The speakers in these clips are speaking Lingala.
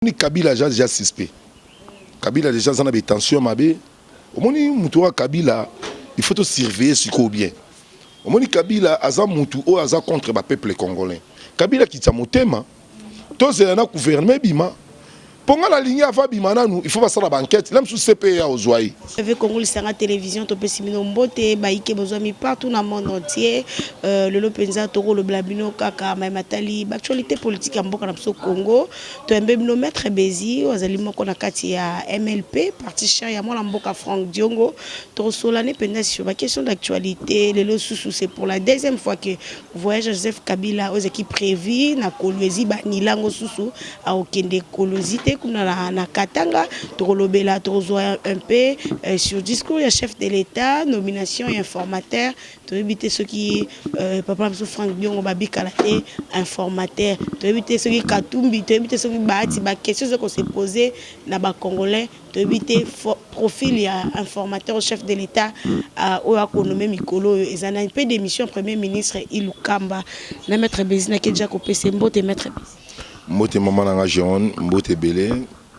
Ni Kabila déjà suspect. Kabila déjà en a des tensions mabé. Au moni mutua Kabila, il faut te surveiller ce qu'on bien. Au moni Kabila aza mutu o aza contre le peuple congolais. Kabila qui t'a motema, tous les gouvernement bima. Pour la ligne à Fabimana, il faut passer la banquette. Même sous CPA aux Ouaï. Avec Congo, c'est la télévision, tu peux simino mbote, baïke besoin partout dans le monde entier. Le Lopenza, Toro, le Blabino, Kaka, Matali, l'actualité politique en Boka au Congo. Tu as même nos maîtres Bézi, aux aliments qu'on a kati à MLP, parti cher, il y a moi l'amboka Franck Diongo. Tu reçois l'année pendant sur la question d'actualité. Le Lossou, c'est pour la deuxième fois que voyage Joseph Kabila aux équipes prévues, na Kolwezi, Nilango Soussou, à Okende Kolosité. Na Katanga, Torolobela, Torzoa un peu sur discours, il y a chef de l'État, nomination et informateur. Tu veux éviter ceux qui, papa Franck Diongo, Babi Kalaté, informateur. Tu veux éviter ceux qui Katumbi, tu veux éviter ceux qui Bahati, questions qu'on s'est posées, Naba Congolais. Tu veux éviter profil, il y a informateur au chef de l'État, au Akonomé Mikolo, ils ont un peu d'émission Premier ministre Ilukamba. Na maître Bézina qui est déjà coupé, c'est Mbote maître Bézina. Mbote maman nanga Jean, Mbote Belé,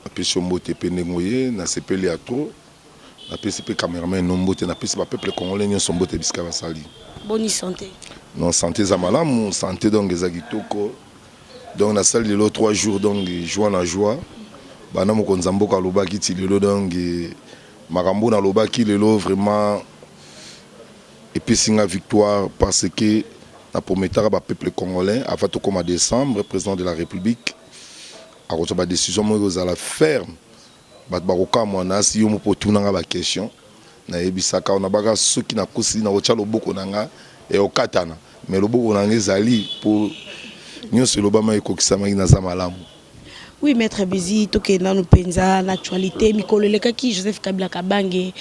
apesi Mbote Penengoye, na sepeli ato, apesi pe cameraman no Mbote na pesi ba peuple congolais nyonso Mbote biska basali. Bonne santé. Non santé za malamu, santé donc eza kitoko. Donc na salle lelo 3 jours donc joie na joie. Bana mo konzamboka lobaki ti lelo donc makambo na lobaki lelo vraiment epesi nga victoire parce que na promettra ba peuple congolais avant tout comme en décembre président de la République a reçu ba décision moi aux à la ferme ba baroka mona si yo mo potuna nga ba question na ebisaka on a baga soki na kosi na ocha loboko nanga et okatana mais loboko nanga ezali pour nyonso lobama ekokisama ina za malamu. Oui, maître Bézi, toke nanu penza l'actualité mikolo lekaki Joseph Kabila Kabange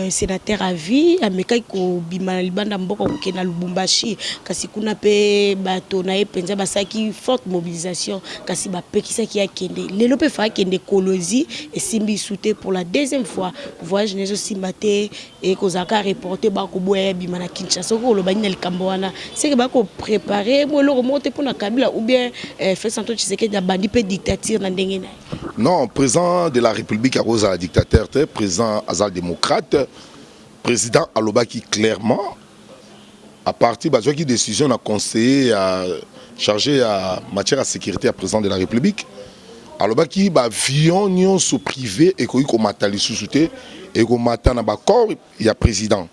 sénateur à vie ameka ko bima libanda mboko ko kena Lubumbashi kasi kuna pe bato na e penza basaki forte mobilisation kasi ba pekisa ki akende lelo pe fa akende Kolozi et simbi souté pour la deuxième fois voyage nezo simbate et kozaka reporter ba ko boya bima na Kinshasa ko lo bani na likambo wana c'est que ba ko préparer mo lo remonter pour na Kabila ou bien fait santo Tshisekedi da bandi pe dictature. Non, président de la République à cause de la dictateur, président Azal démocrate, président Alobaki clairement, à partir de la décision a conseillé à charger à matière à sécurité à président de la République, Alobaki avion nion sous privé et qu'on matali sous-souté et qu'on matana corps il y a président.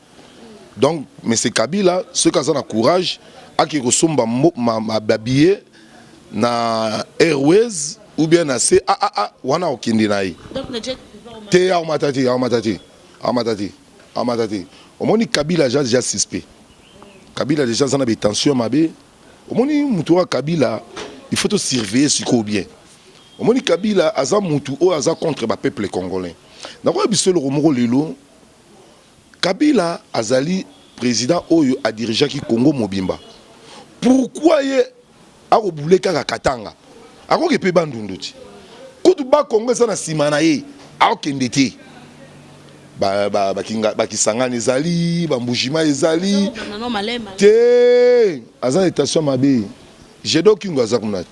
Donc M. Kabila, ce qui a courage, a qui ressemble à babiller na Airways ou bien na CAA wana okindi naï. Donc le jet te amatati. Omoni Kabila déjà suspect. Kabila déjà en a des tensions mabé. Omoni mutua Kabila, il faut te surveiller ce qu'on bien. Omoni Kabila aza mutu o aza contre le peuple congolais. D'abord bisolo romoro lelo Kabila azali président oyo a dirigé ki Congo Mobimba. Pourquoi ye a roboulé kaka Katanga? Ako kepe bandundu ti kutu ba Congo sana simana ye akende te ba kisangani ezali ba mbujima ezali te azan étation mabe jedo kingo azakuna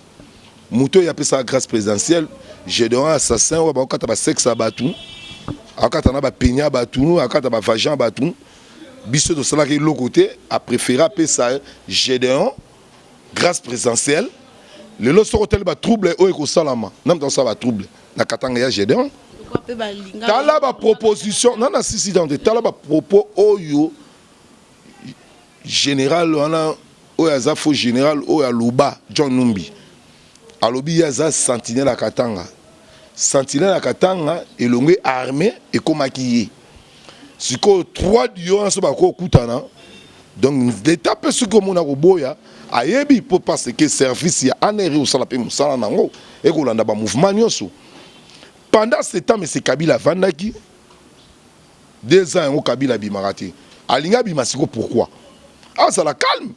muto ya pesa grâce présidentielle jedo assassin wa ba okata ba sexe abatu akata na ba penya batu akata ba vagin batu biso to sala ke lokote a préféré pesa jedo grâce présidentielle. Le lot sur hôtel ba trouble o eko salama nam dans ça ba trouble na Katanga ya Gédéon tala ba proposition non na sisi dans tala ba propos oyo général wana o ya za faux général o ya Luba John Numbi alobi ya za sentinelle à Katanga elongwe armée et komaki siko 3 dio so ba ko kutana donc l'état peut ce que mona roboya ayebi pour parce que service ya aneri au salape musala nango et ko landa ba mouvement nyoso pendant ce temps M. Kabila vandaki 2 ans au Kabila bimarati alinga bimasiko pourquoi ah ça la calme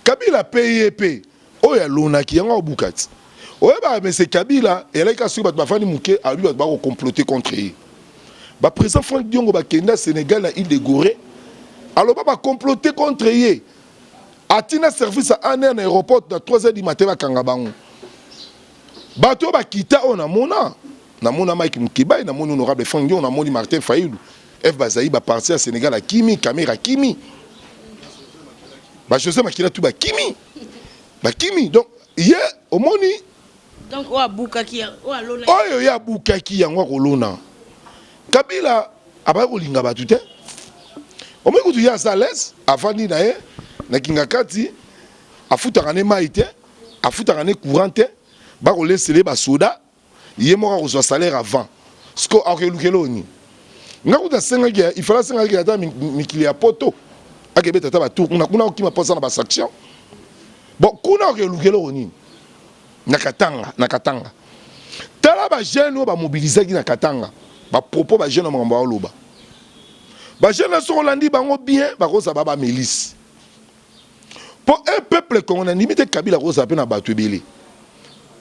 Kabila paye oya lonaki yango bukati oya ba M. Kabila elaka su ba fani muke a lui ba ko comploter contre lui ba président Franck Diongo ba kenda Sénégal na île de Gorée alors ba comploter contre lui. Atina service à un aéroport de 3h du matin à Kangabango. bato ba kita on a mona Mike Mkibai na mona honorable Fangio na mona Martin Fayulu F Bazaï ba parti à Sénégal à Kimi caméra Kimi ba José Makila tout ba Kimi donc hier au moni donc o abuka ki o alona oyo ya buka ki yango kolona Kabila aba kolinga ba tout au moins kutu ya sales afandi na ye na kingakati afutaka ne maite afutaka ne courante ba ko laisser ba soda yemo ko so salaire avant ce ko akelukelo ngakuta senga kia il fallait senga kia ta mikili ya poto akebeta ta ba tour kuna okima posa na ba section bon kuna akelukelo ni nakatanga tala ba jeune ba mobiliser ki na katanga ba propos ba jeune mambo oloba ba jeune so landi bango bien ba ko sa ba milice pour un peuple congolais limite Kabila ko sa pe na batu ebele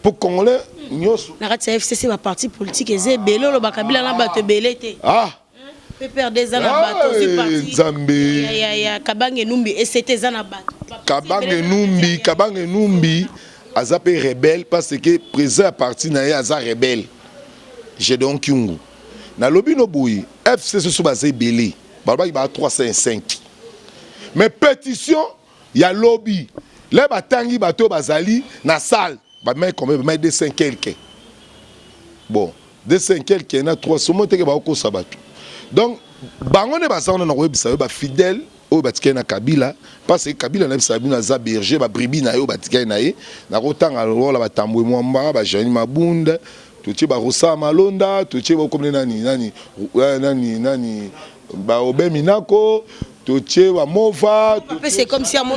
pour congolais nyoso na kati FCC ba parti politique ezebele lo ba Kabila na batu ebele te PPRD za na batu aussi parti Nzambe ya Kabange Numbi et c'était za na batu Kabange Numbi aza pe rebelle parce que président parti na ye aza rebelle j'ai donc Kyungu na lobi no boyi FCC so bazé belé ba 305 mais pétition ya lobby les batangi bato bazali na salle ba met combien ba met 200 quelques bon 200 quelques na 300 monte ke ba ko sabatu donc bango ne bazana na ko bisa ba fidèle o batika na Kabila parce que Kabila na bisa bina za berger ba bribi na yo batika na ye na ko tanga lola batambwe mwamba ba jani mabunda tuti ba rosa malonda tuti ba komne nani ba obeminako toche wa mova c'est comme si à mon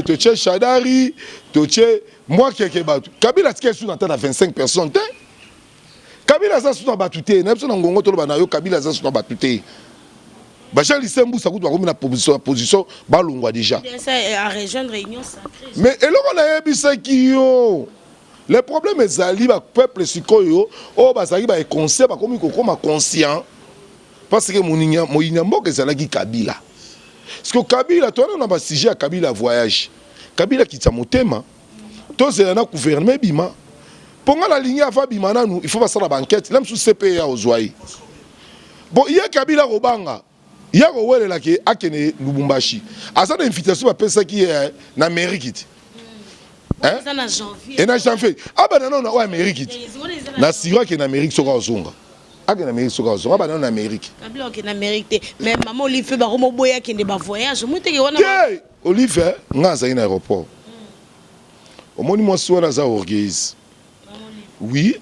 toche Shadari toche moi quelque batu Kabila tike sous na 25 personnes Kabila za sous na batute na biso na ngongo to ba na yo Kabila za sous na batute ba Jean Lisembu sa kutu ba komi na position ba longwa déjà à rejoindre réunion sacrée mais eloko na yebisa ki yo le problème ezali ba peuple sikoyo o bazali ba conscient ba komi kokoma conscient parce que moyinya mboka ezalaki Kabila parce que Kabila toi on a ba sujet à Kabila voyage Kabila kitsa motema to zela na gouvernement bima ponga la ligne ava bima nanu il faut passer la banquette même sous CPA ozwai bon il y a Kabila robanga il y a rowelela ke akene Lubumbashi asa na invitation ba pesa ki na Amérique hein na janvier et na janvier ah ben non na Amérique na sira ke na Amérique soka ozonga akena Amérique soka ozonga ba na Amérique Kabila ke na Amérique mais maman Olivier ba romo boya ke ba voyage muteke wana Olivier ngaza ina aéroport omoni mo soana za orgueil oui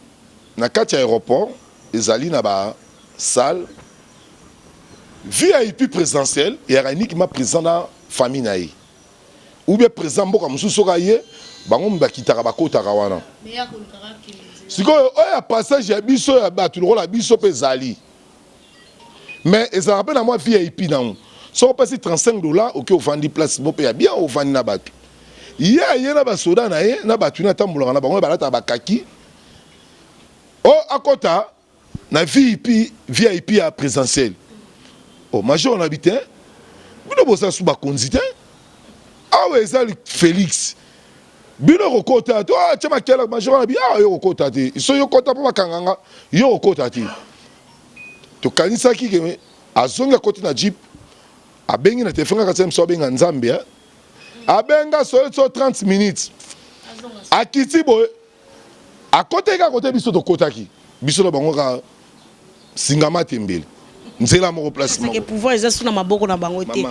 na kati aéroport ezali na ba salle VIP présidentiel et uniquement présent dans famille naïe ou bien présent mboka mususu ka ye bango mbakitaka bakotaka wana sikoyo oya passage ya biso ya batu lokola biso pe zali mais ezala pe na moi VIP nango so pesi $35 ok ovandi place mo pe ya bien ovandi na batu ye na basoda na ye na batu na tambolaka na bango balata bakaki o akota na VIP ya présidentiel oh major on habitait bino bosa sous ba konzite ah ouais ça Félix bino rokota to ah chama kela major on ah yo rokota te so yo kota pa bakanganga yo rokota te to kanisa ki ke azonga koti na jeep abengi na téléphone ka tsemso benga nzambe abenga so 30 minutes akiti boy akote ka kote biso to kotaki biso bango ka singama tembele nzela moko placement que pouvoir eza suna maboko na bango te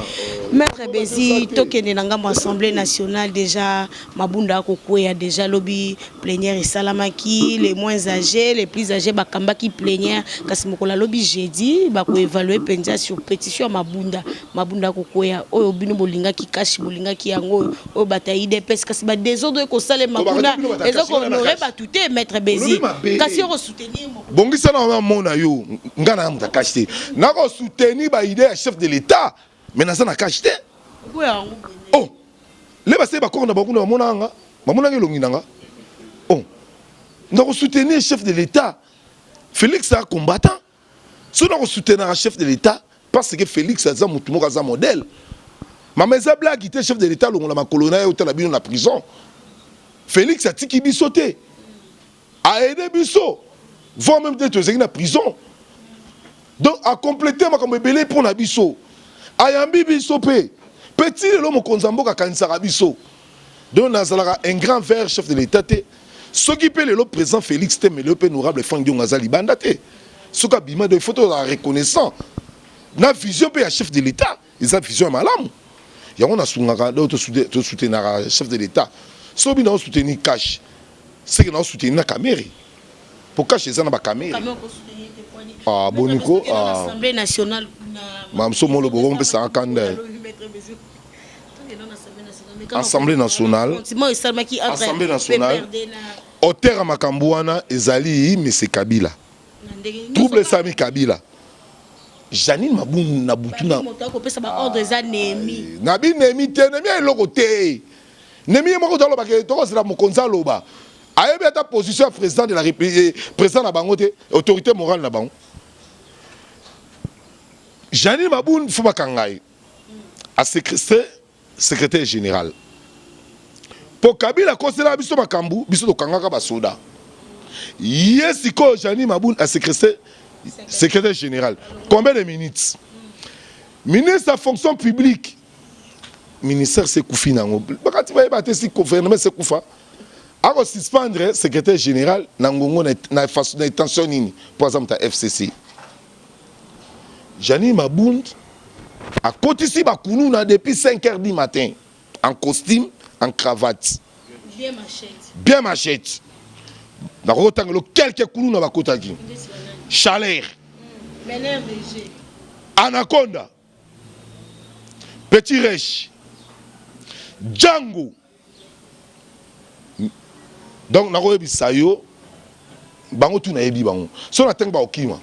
maître Bezi tokende na ngambo assemblée nationale déjà mabunda akokwea déjà lobby plénière et salamaki les moins âgés les plus âgés bakamba ki plénière kasi mokola lobby jeudi bako évaluer penza sur pétition mabunda akokwea oyo bino bolinga ki kashi bolinga ki yango oyo batayi DPS kasi ba désordre ko sale mabunda ezoko honorer batute maître Bezi kasi ro soutenir bongisa na mona yo ngana mta kashi nako soutenir ba idée à chef de l'état mais na ça na caché oh les basé ba ko na ba kuna monanga ba monanga longinanga oh nako soutenir chef de l'état Félix a combattant so nako soutenir un chef de l'état parce que Félix a mutu moko za modèle mama eza blague était chef de l'état longola ma colonel au la bino na prison Félix a tiki bisoté a aidé biso voire même peut-être aux na prison donc a complété ma comme belé pour na biso ayambi biso petit le mokonzi mboka kanisaka biso donc nazalaka un grand frère chef de l'état te soki pe le président Félix Temele pe honorable Franck Diongo azali banda te soka bima de photo la reconnaissant na vision pe ya chef de l'état ils a vision malamu yango na sungaka do to soutenir chef de l'état sobi na soutenir cash c'est que na soutenir na caméra pour cacher ça na ba caméra ah boniko ah Assemblée nationale mam so molo bogo mpe sa kanda Assemblée nationale Assemblée nationale auteur ya makambo wana ezali M. Kabila trouble Sami Kabila Janine Mabun na butuna na bi nemi te nemi eloko te nemi moko tolo ba ke to sera mokonza loba ayebi ata position président de la République président na bango te autorité morale na bango Janine Mabun faut ba kangai a secrétaire général pour Kabila kosela biso makambu biso to kangaka ba soda yesiko Janine Mabun a secrétaire général combien de minutes ministre de fonction publique ministère c'est koufi nango bakati ba yeba te si gouvernement c'est koufa ako suspendre secrétaire général nangongo na façon na intention nini par exemple ta FCC Janine Mabun a kotisi ba kununa depuis 5h du matin en costume en cravate bien machette na rotangelo quelques kununa ba kotaki chaleur Anaconda Petit Rech Django donc na ko yebisa yo bango tu na yebi bango so na tenga ba okima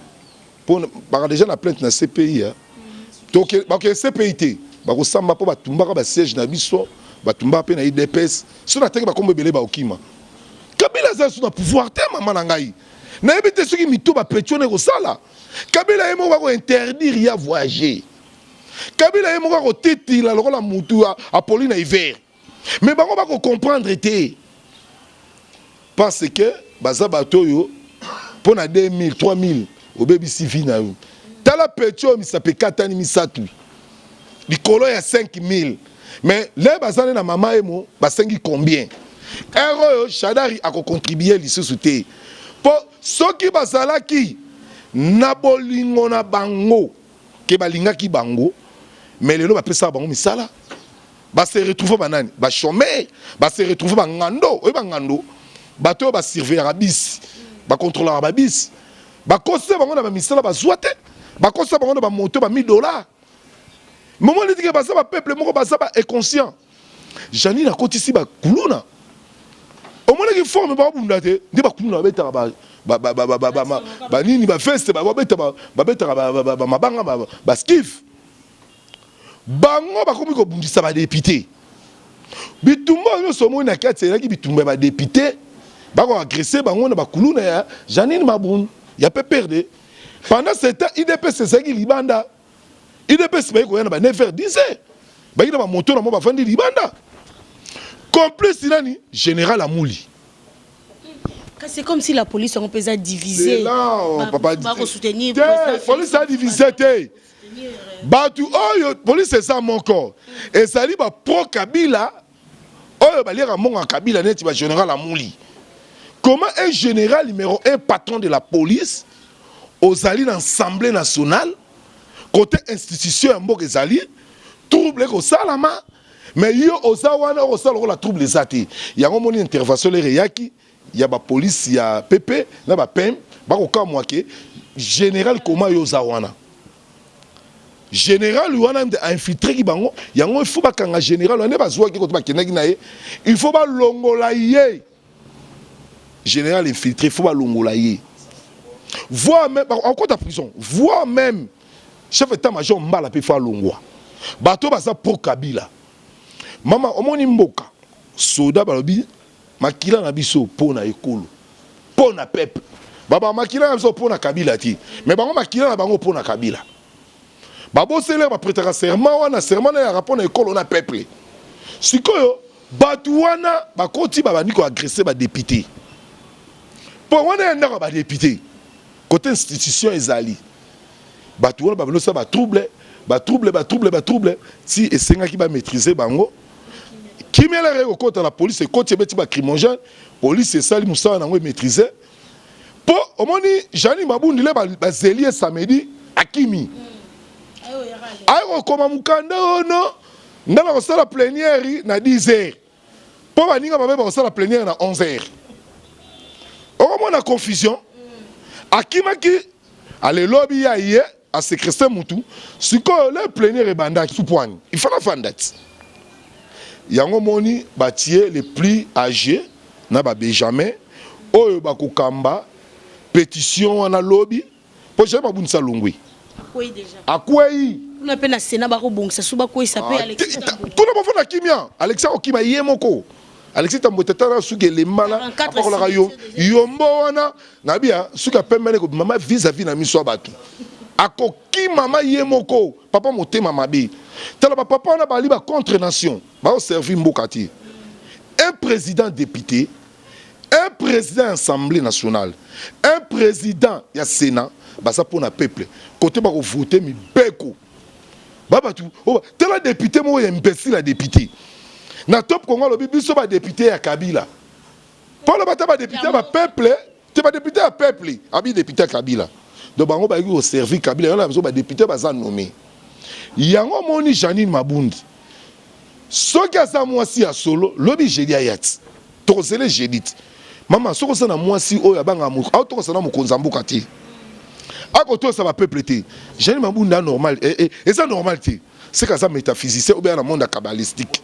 pour ba déjà na plainte na CPI donc ba ke CPI te ba ko samba po ba tumbaka ba siège na biso ba tumba pe na IDPS so na tenga ba kombe belé ba okima Kabila za sous na pouvoir te mama na ngai na yebi te soki mito ba petione ko sala Kabila yemo ba ko interdire ya voyager Kabila yemo ba ko titila lokola mutu Apolline hiver mais bango ba ko comprendre te parce que baza batoyo pour na 2000 3000 au baby civi na yo tala petio mi sape katani misatu likolo ya 5000 mais les bazane na mama emo basengi combien euro Shadari a contribuer lisusu te po soki bazalaki na bolingo na bango ke balingaki bango mais lelo ba pesa bango misala ba se retrouver banani ba chômeur ba se retrouver ba ngando o ba ngando bato ba servir à bis ba contrôler ba bis ba kosse bango na ba misala ba zoate ba kosse bango na ba moto ba $1000 moment dit que ba sa ba peuple moko ba sa ba inconscient Janine a kotisi ba kuluna au moins qui forme ba bunda te ndi ba kuluna beta ba nini ba feste ba beta ba mabanga ba skiff bango ba komi ko bundisa ba député bitumba no somo na kati na ki bitumba ba député ba ko agresser bango na ba kuluna ya Janine Mabun ya pe perdre pendant ce temps IDPS c'est qui libanda IDPS ba ko yana ba 9h10 ba ina ba moto na mo ba fandi libanda complice nani général Amouli. C'est comme si la police on peut diviser. Non, papa dit. Soutenir. La police a divisé. Batu oh police c'est ça mon corps. Et ça dit ba pro Kabila oh ba lire mon Kabila net ba général Amouli. Comment un général numéro 1 patron de la police aux alliés dans l'Assemblée nationale côté institution mboka ezali trouble ko salama mais yo ozawana osala la trouble ezati yango moni intervention le yaki ya ba police ya PP na ba PEM ba ko kamwa ke général comment yo ozawana général wana a infiltré ki bango yango il faut ba kanga général wana ba zwa ki ko ba kenaki na ye il faut ba longola ye général infiltré il faut ba longola ye voire même en compte à prison voire même chef d'état-major mbala pe fa longwa bato ba sa pour Kabila mama omoni mboka soda balobi makila na biso pona ekolo pona peuple baba makila na biso pona Kabila ti mais bango makila na bango pona Kabila babo sele ba prêtera serment wana serment na rapport na ekolo na peuple sikoyo batu wana bakoti ba bandiko agresser ba député Pour on est un député. Côté institution ezali. Bato wana ba ça ba trouble. Si esenga qui va maîtriser bango. Qui met la règle contre la police et contre les crimogènes, police et ça, Moussa n'a pas maîtrisé. Pour au moins, Jani Maboun, il est zélier samedi à Kimi. Aïe, comme un mukanda, non, n'a pas la plénière à 10h. Pour venir à la plénière à 11h. Au moins, la confusion. À Kimaki, à le lobby à sécréter Moutou, ce que le plénière est bandé sous point. Il faut la fin d'être. Yango moni batier les plus âgés na ba Benjamin oyo bakokamba pétition na lobby pour jamais ba bunisa longwe akwei déjà akwei on appelle na Sénat ba ko bongisa suba ko s'appelle Alexis tout le monde na kimia Alexis okima yemoko Alexis tambotata suke le mala akola rayo yombo wana na bia suka pemene ko mama vis-à-vis na miso batu akoki mama yemoko papa motema mabe tala papa on a bali ba contre nation ba servir mbokati un président député un président assemblée nationale un président ya sénat ba ça pour na peuple côté ba ko voter mi beko baba tu tala député mo imbécile la député na top Congo lo biso ba député ya Kabila pour le bata ba député ba peuple te ba député ya peuple abi député Kabila donc bango ba yo servir Kabila on a besoin ba député ba za nommé yango moni Janine Mabundi soki aza mwasi ya solo lobi jedi ayati tokosele jedit mama soko sana mwasi oyo abanga muko au tokosana mokonza mboka te akotosa ba peuple te Janine Mabundi a normal et ça normal te c'est que ça métaphysicien ou bien dans le monde kabbalistique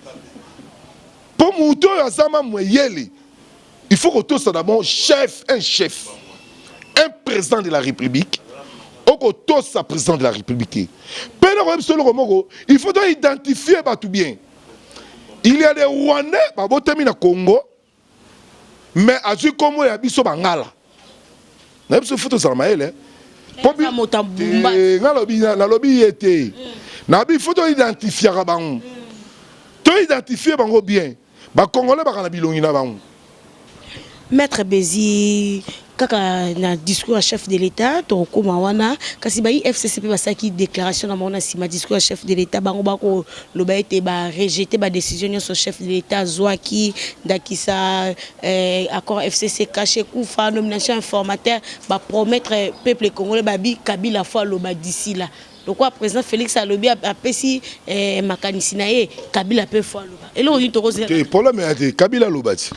pour muto ya zama mweyele il faut que tosa d'abord un chef un président de la République tous sa président de la République. Il faut identifier tout bien. Il y a des Rwandais, au Congo, mais à ce Congo, il y a des Bangala. Il y a des photos de Samaël. Il y a des photos identifier. Tu identifies bien. Les Congolais, ils ont Maître Bézi, kaka na discours à chef de l'État, to koma wana, kasi ba FCCP ba saki déclaration na mona si ma discours à chef de l'État, bango bako loba été ba rejeter ba décision sur chef de l'État Zouaki Dakisa accord FCC caché Koufa nomination informateur ba promettre peuple congolais babi Kabila fois loba d'ici là. Donc quoi président Félix Alobi a pesi makanisi na ye Kabila peut fois loba. Et là on dit to cause. Le problème est Kabila lobati.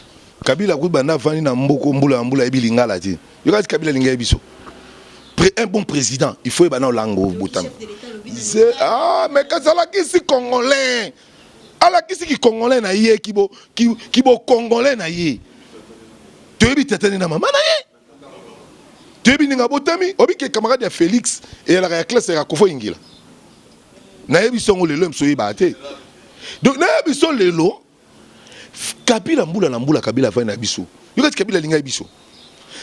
Kabila Koubana Vani na Mboko Mbula Mbula Ebi Lingala ti. You guys Kabila Linga Ebiso. Un bon président, il faut ébana lango botam. Mais quand ça la kisi congolais. Ala kisi ki congolais na yé kibo congolais na yé. Tu ebi tetani na mama na yé. Tu ebi ninga botami, obi ke camarade ya Félix et la classe ya Kofo Ingila. Na ebi songo lelo mso yeba te. Donc na ebi son lelo Kabila mbula Kabila va na biso. Yoka Kabila linga biso.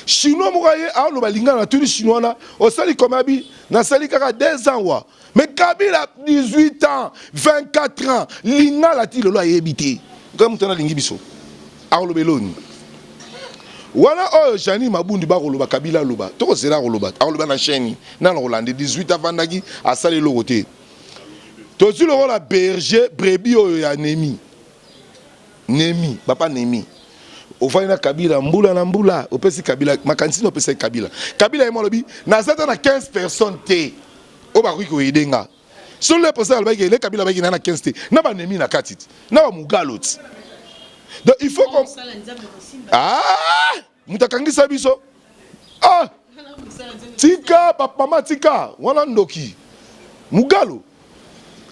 Chinois mokaye a lo balinga na tuli chinois na o sali comme abi na sali kaka 2 ans wa. Mais Kabila 18 ans, 24 ans, linga la ti lelo ayebité. Comme mutana lingi biso. A lo beloni. Wana o Jani Mabundi ba lo ba Kabila loba. Toko zela loba. A lo ba na chaîne na Hollande 18 ans vandaki a sali lo côté. Tozu lo la berger brebis o ya nemi. Nemi, papa Nemi. Au final Kabila mbula na mbula, au pesi Kabila, makansi au pesi Kabila. Kabila est molobi, na zata na 15 personnes te. Au bakui ko yedenga. Sur les personnes alba ke le Kabila ba na 15 te. Na ba Nemi na katit. Na ba mugalot. Donc il faut qu'on mutakangisa biso. Ah! Tika papa matika, wana ndoki. Mugalo.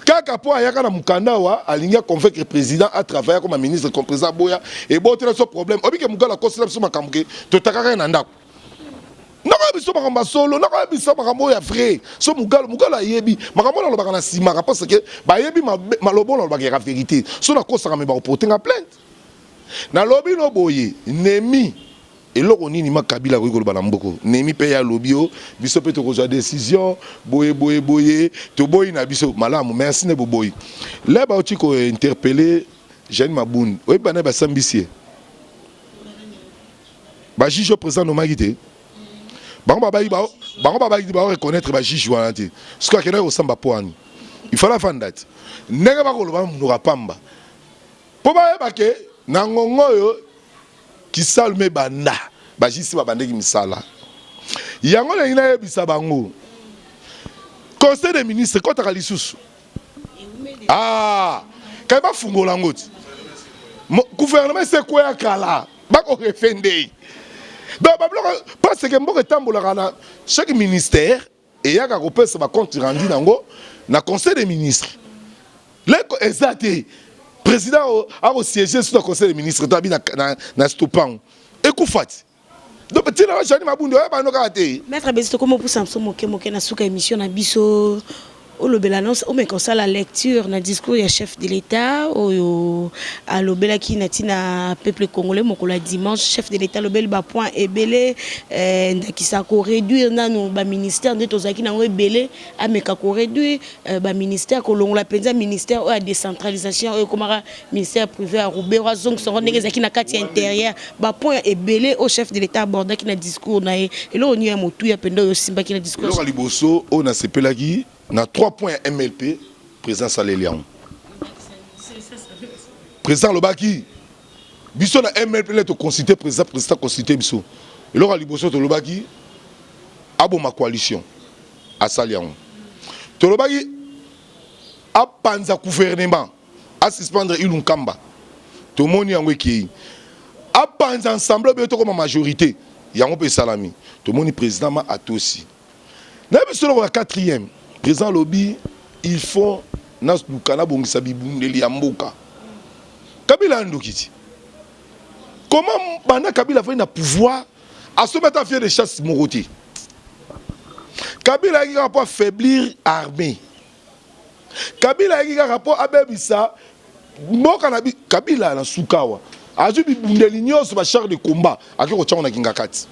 Kaka po ayaka na mukanda wa alinga convaincre le président à travailler comme ministre comme président Boya et bon tu as ce problème obi ke mugala ko sala suma kamke to takaka na ndako nako biso makamba solo nako biso makambo ya vrai so mugala yebi makambo na lobaka na sima parce que ba yebi malobo na lobaka la vérité so na ko saka me ba porter en plainte na lobi no boye Nemi eloko nini makabila ko koloba na mboko Nemi pe ya lobio biso pe to kozwa décision boye to boyi na biso malamu merci ne boyi là ba oti ko interpeller Jeanne Maboun oyi bana ba sambisie ba juge président no magité bango ba reconnaître ba juge wana te ce que akena ko samba poani il fallait faire date ndenge ba ko loba munura pamba po ba yeba ke na ngongo yo kisalme banda ba jisi ba bande ki misala yango na ina yebisa bango conseil des ministres quand ta lisusu quand ba fungola ngoti gouvernement c'est quoi ya kala ba ko refende donc parce que mboka tambola na chaque ministère et ya ka kopesa ba compte rendu nango na conseil des ministres le exacté président a siégé sur le conseil des ministres tabi na stopang et koufati donc petit na chani mabundo ba no ka te maître Bezito comment pour Samson moke na suka émission na biso au l'annonce au comme ça la lecture na discours du chef de l'État au à l'obela qui na peuple congolais mokola dimanche chef de l'État l'obel ba point ebele qui ça ko réduire na no ba ministère de tozaki na ebele ameka ko réduire ba ministère ko longola penza ministère à décentralisation et comme ministère privé à Roubero zong so ndenge zaki na kati intérieur ba point ebele au chef de l'État aborda qui na discours na et là on y a motu ya pendo yo simba qui na discours alors liboso on a sepelaki na 3 points MLP président Salélian président Lobaki biso na MLP là to consulter président consulter biso et là liboso to Lobaki abo ma coalition à Salélian to Lobaki a panza gouvernement à suspendre Ilunkamba to moni yango ki a panza ensemble be to comme majorité yango pe salami to moni président ma atosi na biso la 4e président lobby il faut nas dukana bongisa bibundeli ya mboka Kabila ndokiti comment bana Kabila va na pouvoir à se mettre à faire des chasses moroti Kabila il va pas affaiblir armée Kabila il va rapport abebisa mboka na Kabila na sukawa azu bibundeli nyos ba char de combat akiko tchana kingakati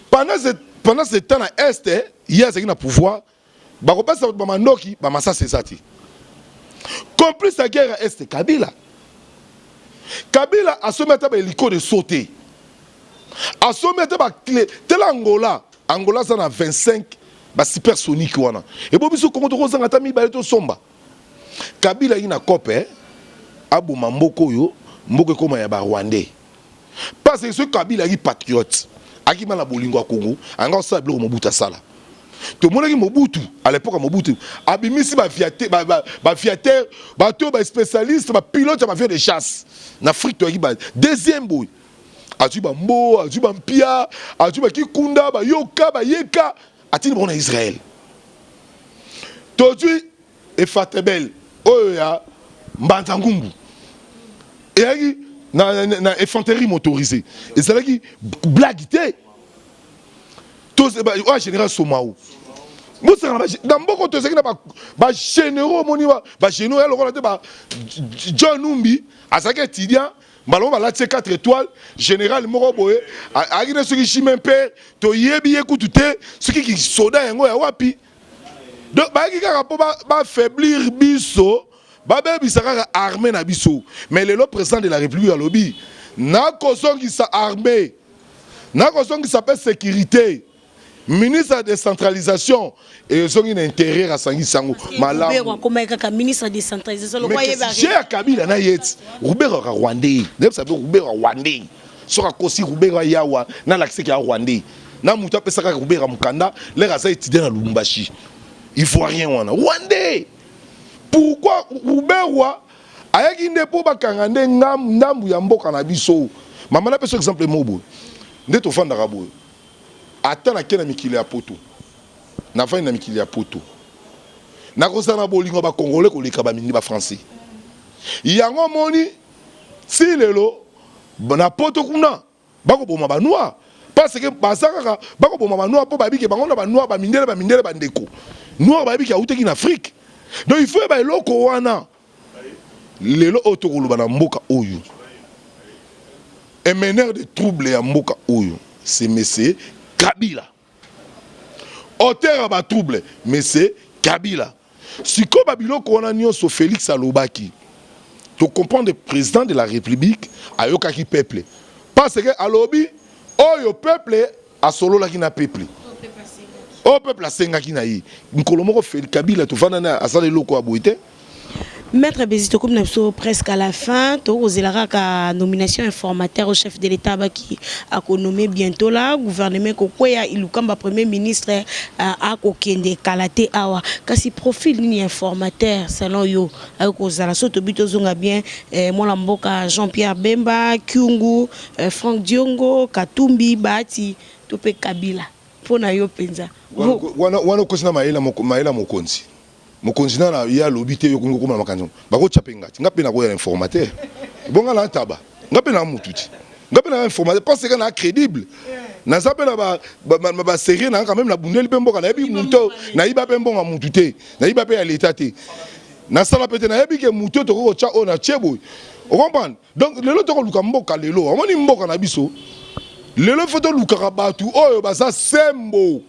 pendant ce temps à est il y a un pouvoir bako pesa ba mandoki ba masasa sati complice la guerre à est Kabila a se mettre ba hélico de sauter a se mettre ba clé tel Angola ça na 25 ba supersonique wana et bobiso kongo to kozanga tami ba to somba Kabila ina kope abu mamboko yo mboko koma ya ba Rwandais parce que ce Kabila est patriote aki mala bolingo ya Congo anga sa bilo Mobutu sala to monaki Mobutu à l'époque Mobutu abimisi ba fiateur ba to ba spécialiste ba pilote ba avion de chasse na Afrique to ba deuxième boy atu ba mbo atu ba mpia atu ba kikunda ba yoka ba yeka atini bona Israël to tu e fatebel oyo ya mbanzangungu et na infanterie motorisée et c'est là qui blaguité tous ba général Somao Moussa na mboko to sekina ba généraux moni ba généraux ya lokola te ba John Numbi asaki étudiant balon ba la 4 étoiles général moko boye akine soki chimé père to yebi ekutu te soki ki soda yango ya wapi donc ba ki ka ba faiblir biso Babé Bissaka armé na biso mais le président de la République à lobby na koson qui sa armée na koson qui s'appelle sécurité ministre de décentralisation et son intérieur à Sangi Sango malam ministre de décentralisation le voyez j'ai Kabila na yet Roubero Rwandais vous savez Roubero Rwandais sera kosi Roubero yawa na l'accès à Rwandais na muta pesaka Roubero mukanda les raza étudiants à Lubumbashi il faut rien wana Rwandais. Pourquoi Roubero ayaki ndepo bakangande ndambu ya mboka na biso mama na peso exemple mobo ndeto fanda rabo ata na kena mikili ya poto na fa na mikili ya poto na kosana bolingo ba congolais ko leka ba mini ba français yango moni si lelo na poto kuna bako boma ba noir parce que basaka bako boma ba noir po babike bango na ba noir ba mindele ba ndeko noir babike auteki na Afrique. Donc il faut que l'oko wana lelo otokolo na mboka oyo un meneur de trouble ya mboka oyo c'est monsieur Kabila auteur ba trouble monsieur Kabila siko ba biloko wana nyonso Félix alobaki to comprendre le président de la République ayokaki peuple parce que alobi oyo peuple asololaki na peuple o peuple asengaki na ye nkolo moko Félix Kabila tovanda na asala eloko ya boye te. Maître Bézito, comme nous sommes presque à la fin, tu as la nomination informateur au chef de l'État qui a nommé bientôt là, gouvernement Kokoya, il a premier ministre à Kokende Kalate Awa. Kasi profil ni informateur selon yo, avec Ozala Sotobito Zonga bien, Molamboka Jean-Pierre Bemba, Kyungu, Franck Diongo, Katumbi, Bati, Topé Kabila. Pona yo penza. Wana kosina maela mokonzi. Mokonzi na ya lobité yo kongo koma makanzo. Bako chapengati. Ngape na ko ya informateur. Bonga la taba. Ngape na mututi. Ngape na informateur parce que na crédible. Na zape na ba série na quand même na bundeli pemboka na yebi muto na yiba pembonga mutute. Na yiba pe ya l'état te. Na sala pete na yebi ke muto to ko cha ona chebo. On comprend. Donc lelo to ko luka mboka lelo. Amoni mboka na biso. Lelo foto luka batu oyo basa sembo.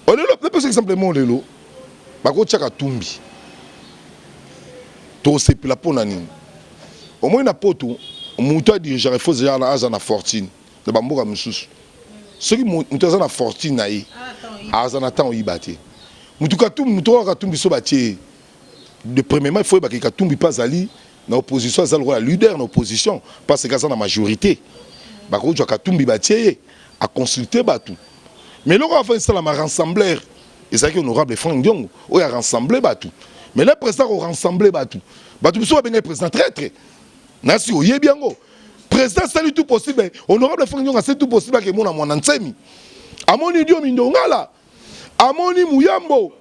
On lelo peut simplement lelo. Bako tchaka tumbi to sepela pona nini au moins na poto muto dirigeant faut déjà na azana fortune de bamboka misusu soki muto azana fortune na ye azana temps yibate muto ka tumbi so batie de premièrement il faut ka tumbi pas ali na opposition azal roi leader na opposition parce que azana majorité bako tchaka tumbi batie a consulter batu mais loko a fait ça la rassembleur. Et c'est honorable Franck Diongo, il a rassemblé Batou. Mais le président a rassemblé Batou. Batou, il a président très. Nasi, il y a bien. Président, c'est tout possible. Honorable Franck Diongo, c'est tout possible que mon Nansemi. Amoni Dio Mindongala. Amoni Mouyambo.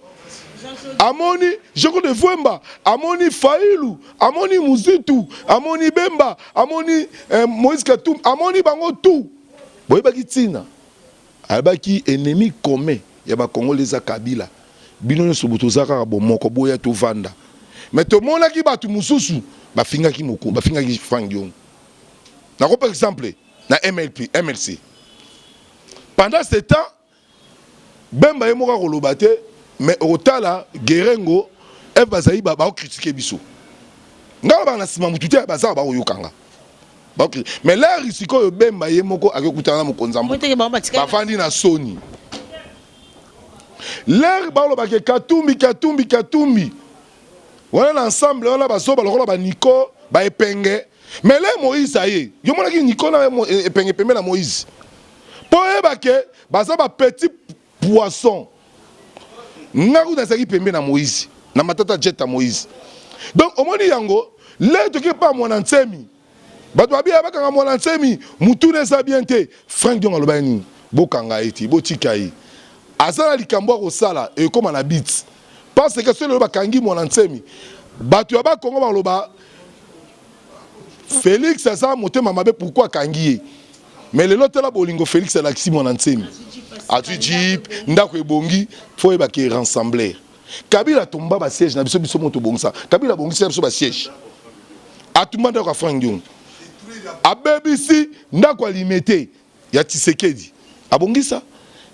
Amoni Joko de Fouemba. Amoni Faïlou. Amoni Mouzitou. Amoni Bemba. Amoni Moïse Katoum. Amoni Bango tout. Boye Bakitina. Albaki ennemi commun. Ya ba Congolais za Kabila bino ne sobuto zaka bo moko boya to vanda mais to mona ki batu mususu ba finga ki moko ba finga ki Franck Diongo na ko par exemple na MLC pendant ce temps Bemba ye moka kolobate mais otala Gerengo e bazai ba critiquer biso ngala ba na sima mututi ba za ba oyokanga mais là risiko yo Bemba ye moko akokutana mo konzambo ba fandi na Sony. L'air balo ba ke Katumbi. Voilà l'ensemble, on a basoba ba Nico, ba epenge. Mais là Moïse ça y est. Yo mona ki Nico na epenge pembe na Moïse. Po e ba ke baza ba petit poisson. Ngaku na saki pembe na Moïse. Na matata jet à Moïse. Donc au moni yango, l'air to ke pas mon nsemi. Bato ba bia ba kanga mon nsemi, mutu ne sa bien te. Franck Diongo loba ni, bokanga eti, botikai. Azala likambo ko sala e comme na bit parce que celui ba kangi mon nsemi batu ya ba Kongo ba loba Félix asa motema mabe pourquoi kangi mais le lot la bolingo Félix la kisi mon nsemi atu jeep ndako ebongi faut ba ke rassembler Kabila tomba ba siège na biso moto bongisa Kabila bongisa biso ba siège atumba ndako Franck Diongo a BBC ndako alimete ya Tshisekedi abongisa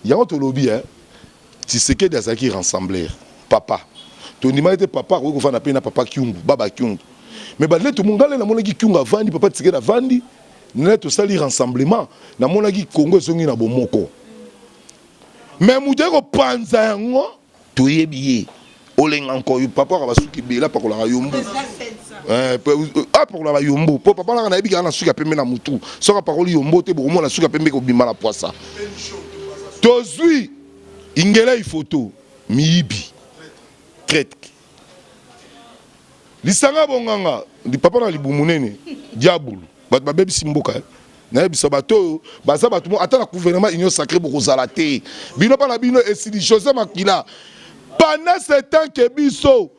yango to lobby Tshisekedi azaki rassembler papa to ndima était papa ko fana pe na papa Kyungu baba Kyungu mais ba leto mongale na monaki Kyungu avandi papa Tshisekedi avandi na to sali rassemblement na monaki Congo zongi na bomoko mais mudé ko panza yango to yebiye olenga encore papa ka basuki bela pa ko la yombo pour la yombo po papa la na yebi kana suka pembe na mutu soka paroli yombo te bo mona suka pembe ko bimala poisa tozui ingela photo miibi traite lisanga bonganga di papa na libumunene diabulu bat babebi simboka na biso bato baza bato mo ata na gouvernement union sacrée boko zalate bino pa na bino esili José Makila pendant ce temps que biso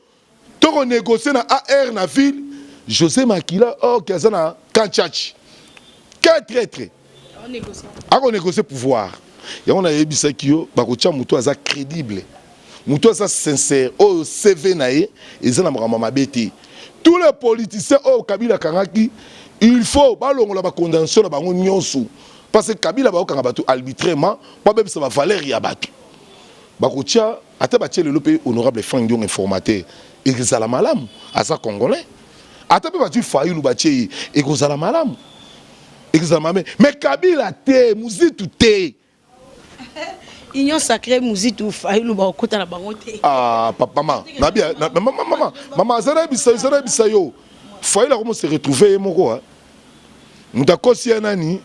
to négocier na AR na ville José Makila kazana kanchachi ka traître on négocier pouvoir. Et on a yebisa kiyo bakocha muto aza crédible muto aza sincère au CV nae ezana mama mabete tous les politiciens au Kabila kangaki il faut balongola ba condamnation na bango nyonso parce que Kabila ba okanga bato arbitrairement ba bebisa ba valeur ya bato bakocha ata ba tiele le pays honorable Franck Diongo informateur ezala malamu asa congolais ata pe ba tu Faïlou ba tie ezala malamu mais Kabila te Muzitu te Union sacrée Muzitu Fayulu ba okota na bango te. Ah papa maman zara bisayo Fayulu comment se retrouver moko hein mutakosi nani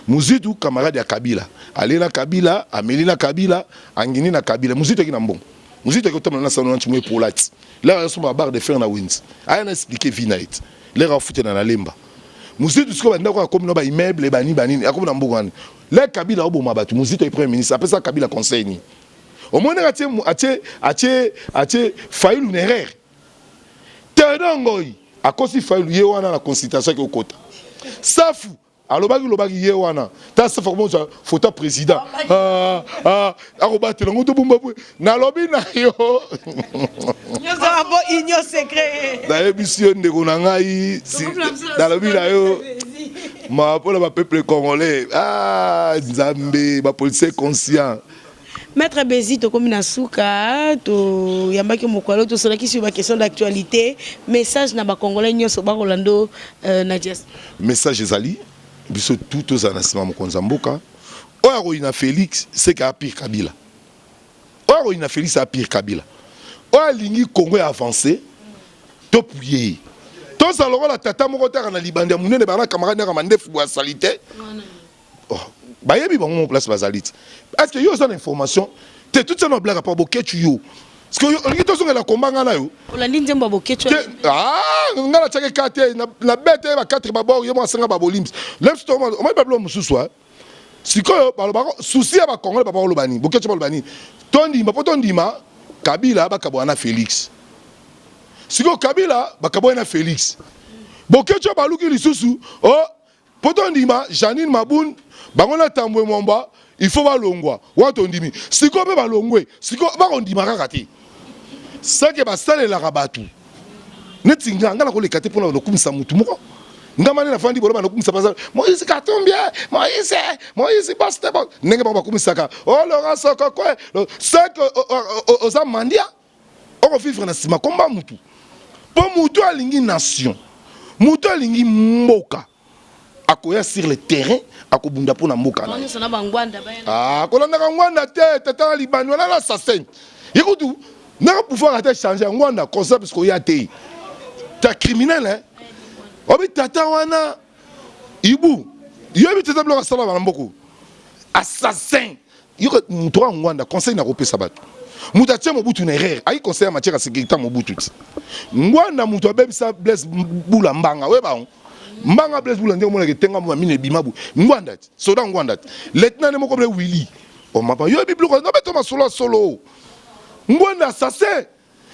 Muzitu camarade ya Kabila Alena Kabila Amelina Kabila Angini na Kabila Muzitu ki na mbongo Muzitu ki tomana na salon ntimwe polati là sur ma barre de fer na wins aya na expliquer vinait les rafute na lemba Muzitu siko banda ko comme no ba immeuble bani akomo na mbongo ani les Kabila obo mabatu Muzitu est premier ministre après ça Kabila conseil ni au moins atie Fayulu une erreur tedongoi akosi Fayulu ye wana na consultation ki okota safu alobaki ye wana ta safu comme ça photo président akobatela ngoto bomba na lobi na yo union secret na émission ndeko na ngai na lobi na yo ma pour le peuple congolais Nzambe ba policier conscient Maître Bézito comme na souka to yambaki mokwalo to solaki sur la question d'actualité message na ba congolais nyoso ba Rolando na Jess message ezali biso tout aux anasima mokonza mboka oyo ina Félix c'est ka pire Kabila oyo ina Félix a pire Kabila oyo lingi Congo avancer to prier to saloko la tata moko taka na libanda munene bana camarade na mandefu wa salité bayebi bango mon place bazalite est-ce que yo ça l'information te tout ça no blague pas boketu yo parce que on to songa la combat ngana yo olandi nzembo boketu ngana tchake kate na bete ba 4 babor yo mo sanga ba bolims lems to o mai bablo mususu sikoyo ba souci ya ba congolais ba lobani boketu ba lobani tondima Kabila ba kabwana Félix sikoyo Kabila ba kabwana Félix boketu ba luki lisusu potondima Janine Maboun bangona tambwe momba il faut balongwa wato ndimi siko be balongwe siko bakondima kaka te sake basalela rabatu neti nganga na koleka te pona lokumisa mutu moko ngama na fandi boloba lokumisa baza Moïse Katumbi Moïse Bastebo nenge ba bakumisa ka Laurent Soko quoi sake oza mandia oko vivre na sima komba mutu po mutu alingi nation mutu alingi mboka akoya sur le terrain akobunda pona mboka na kolanda ngwanda te tata libani wala l'assassin écoute na pouvoir até changer ngwanda concept parce que ya te ta criminel hein obi tata wana ibu yobi tata bloka sala na mboko assassin yoko mutwa ngwanda conseil na kopesa bato muta tia mobutu na erreur ai conseil en matière de sécurité mobutu ngwanda mutu abebisa bless bula mbanga we ba mbanga bless bula ndenge mona ketenga mo mine bimabu ngwanda soda ngwanda lieutenant moko ble Willy o mapa yo bibluko no beto solo ngwanda assassin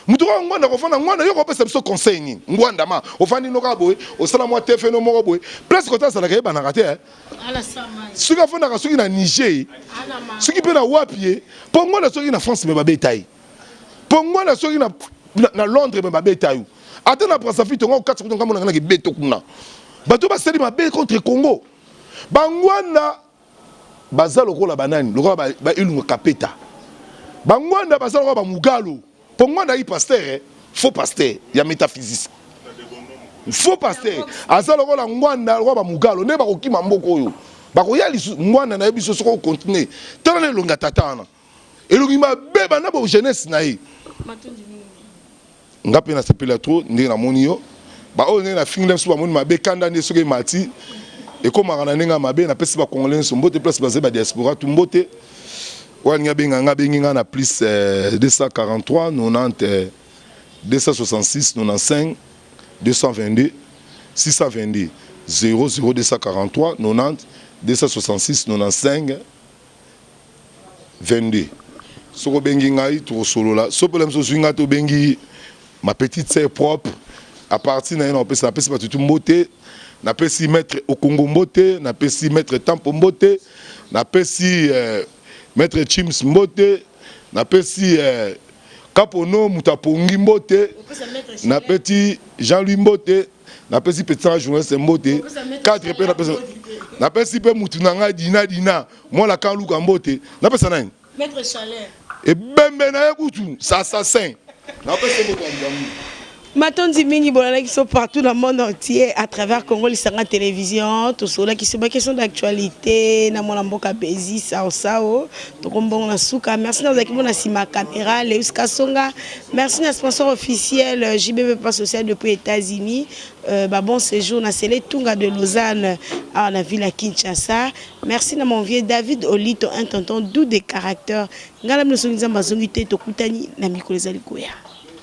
mutu ko ngwanda ko fana ngwanda yo ko pesa biso conseil ni ngwanda ma o fani no ka boy o sala mo tefe no moko boy presque ko tasala ke bana kate ala sama suka fona ka suki na Niger suki pe na wapie po ngwanda suki na France me babetai po ngwanda suki na Londres me babetai ata na Brazzaville to ngaka tsako ngamo na ke beto kuna bato ba seli mabe contre Congo bangwanda bazalo ko la banani lokola ba ilunga kapeta bangwanda bazalo ko ba mugalo pongwanda yi pasteur faux pasteur ya métaphysique faux pasteur azalo ko la ngwanda ko ba mugalo ne ba ko kima mboko oyo ba ko ya lisu ngwanda na biso soko continuer tala longa tatana elungi mabe bana ba jeunesse na yi ngapi na sepela trop ndenge na moni yo ba o ne na fingle so ba moni mabe kanda ne soke mati et comme on a nenga mabe na pesi ba congolais so mbote place basé ba diaspora tout mbote wanya benga na plus 243 90 266 95 222 622 00243 90 266 95 22 soko bengi ngai to solola so problème so swinga to bengi ma petite sœur propre à partir na pesi ba tout mbote na pesi maître Okongo mbote na pesi maître Tampo mbote na pesi maître Chims mbote na pesi Kapono Mutapongi mbote na petit Jean-Louis mbote na pesi petit journaliste mbote quatre pe na pesi pe mutunanga dina moi la kanluka mbote na pesa nani maître Chaleur et bembe na ekutu ça assassin na pesi mbote Matondi mingi bolana qui sont partout dans le monde entier à travers Congo Lisanga Télévision, tout cela qui sont des questions d'actualité, na mona mboka bezi sao to kombong na suka. Merci na zaki mona sima caméra Leus Kasonga. Merci na sponsor officiel JBB Pas Social depuis États-Unis. Bon séjour na Sele Tunga de Lausanne à la ville à Kinshasa. Merci na mon vieux David Olito, un tonton doux de caractère. Ngala mno songiza mazongite to kutani na mikoleza likoya.